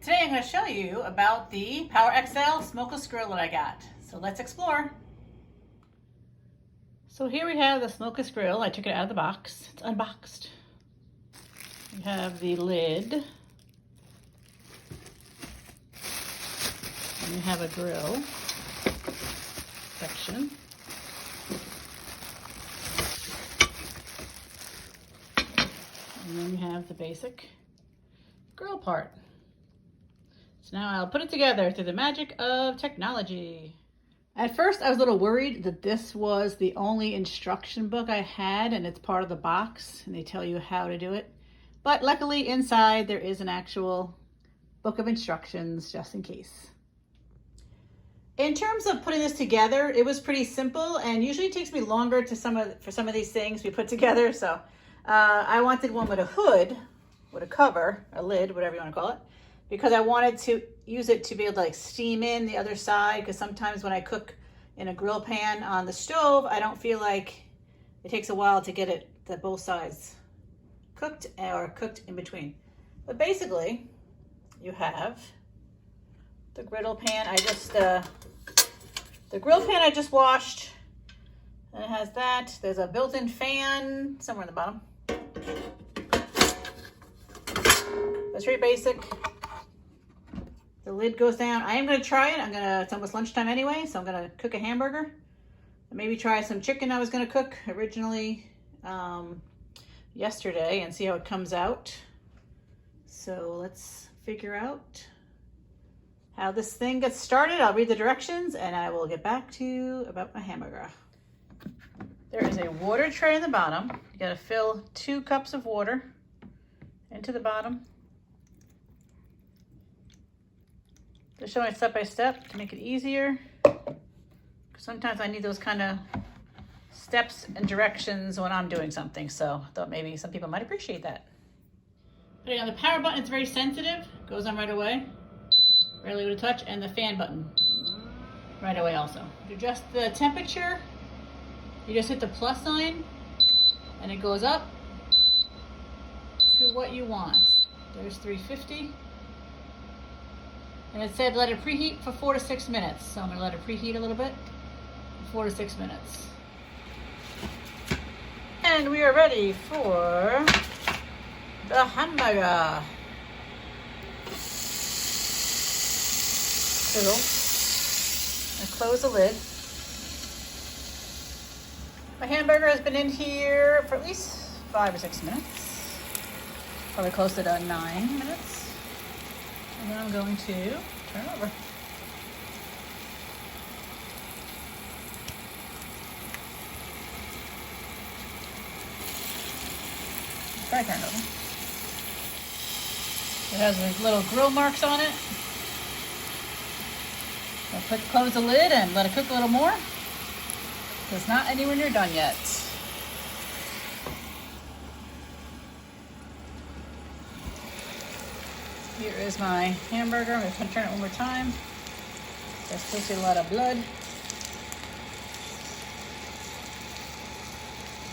Today I'm going to show you about the Power XL Smokeless Grill that I got. So let's explore. So here we have the Smokeless Grill. I took it out of the box. It's unboxed. We have the lid. And we have a grill section. And then we have the basic grill part. So now I'll put it together through the magic of technology. At first I was a little worried that this was the only instruction book I had and it's part of the box and they tell you how to do it. But luckily inside there is an actual book of instructions just in case. In terms of putting this together, it was pretty simple and usually it takes me longer to for some of these things we put together. So I wanted one with a hood, with a cover, a lid, whatever you want to call it, because I wanted to use it to be able to like steam in the other side, because sometimes when I cook in a grill pan on the stove, I don't feel like it takes a while to get it to both sides cooked or cooked in between. But basically, you have the griddle pan. The grill pan I just washed, and it has that. There's a built-in fan somewhere in the bottom. That's very basic. The lid goes down. I am going to try it. It's almost lunchtime anyway, so I'm going to cook a hamburger. And maybe try some chicken I was going to cook originally yesterday and see how it comes out. So let's figure out how this thing gets started. I'll read the directions and I will get back to you about my hamburger. There is a water tray in the bottom. You got to fill 2 cups of water into the bottom. They're showing it step by step to make it easier. Sometimes I need those kind of steps and directions when I'm doing something, so I thought maybe some people might appreciate that. Putting on the power button, it's very sensitive, goes on right away, rarely would touch, and the fan button right away also. To adjust the temperature, you just hit the plus sign and it goes up to what you want. There's 350. And it said let it preheat for 4 to 6 minutes. So I'm going to let it preheat a little bit. 4 to 6 minutes. And we are ready for the hamburger. Fiddle. And close the lid. My hamburger has been in here for at least 5 or 6 minutes. Probably close to 9 minutes. And then I'm going to turn it over. Try to turn it over. It has these little grill marks on it. I'll close the lid and let it cook a little more. It's not anywhere near done yet. Here is my hamburger. I'm going to turn it one more time. There's supposed to be a lot of blood.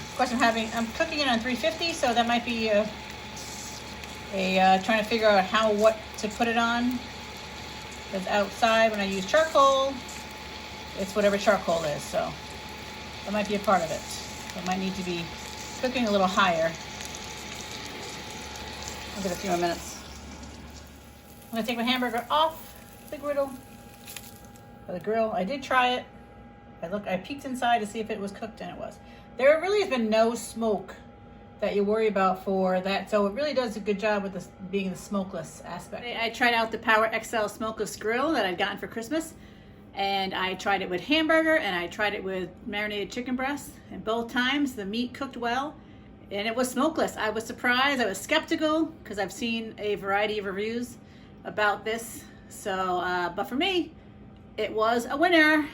Of course, I'm cooking it on 350, so that might be trying to figure out what to put it on. Because outside, when I use charcoal, it's whatever charcoal is, so that might be a part of it. So it might need to be cooking a little higher. I'll give it a few more minutes. I'm gonna take my hamburger off the griddle, or the grill. I did try it. I peeked inside to see if it was cooked, and it was. There really has been no smoke that you worry about for that, so it really does a good job with this being the smokeless aspect. I tried out the Power XL Smokeless Grill that I'd gotten for Christmas, and I tried it with hamburger, and I tried it with marinated chicken breast, and both times the meat cooked well, and it was smokeless. I was surprised. I was skeptical because I've seen a variety of reviews about this, so but for me it was a winner.